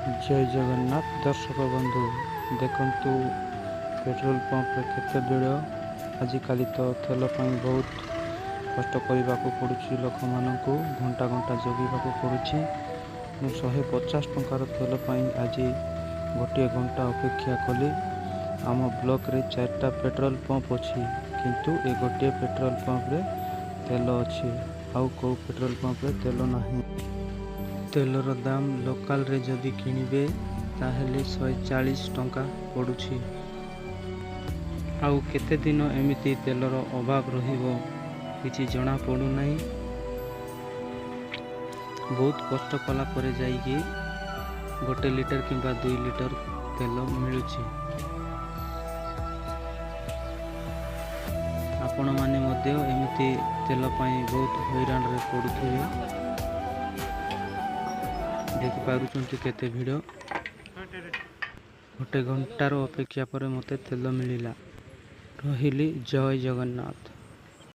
जय जगन्नाथ दर्शक बंधु देखंतु पेट्रोल पंप रे केते भिड़ आजिकल तो तेल बहुत कष्ट करने को पड़ुछि लोक मानू घंटा घंटा जगिबा पड़ुछि 150 टंकार तेल आज गोटे घंटा अपेक्षा कली आम ब्लॉक रे 4टा पेट्रोल पंप अच्छी किंतु ए गोटे पेट्रोल पंप रे तेल अच्छी आउ को पेट्रोल पंप रे तेल नहीं। तेलर दाम लोकल रे जदि किणवे ताहेले 140 टंका पड़ुछि आउ केते दिन एमिति तेलर अभाव रहिबो किछि जणा पड़ु नाही। बहुत कष्ट कला परे जाइकी 1 लिटर किंबा 2 लिटर तेल मिलुछि। आपण माने मध्य एमिति तेल पाई बहुत हैरान रे पड़ुथिबे। देखि पारुचंती केते भिड़ 1 घंटार अपेक्षा पर मते तेल मिलिला। रहिली जय जगन्नाथ।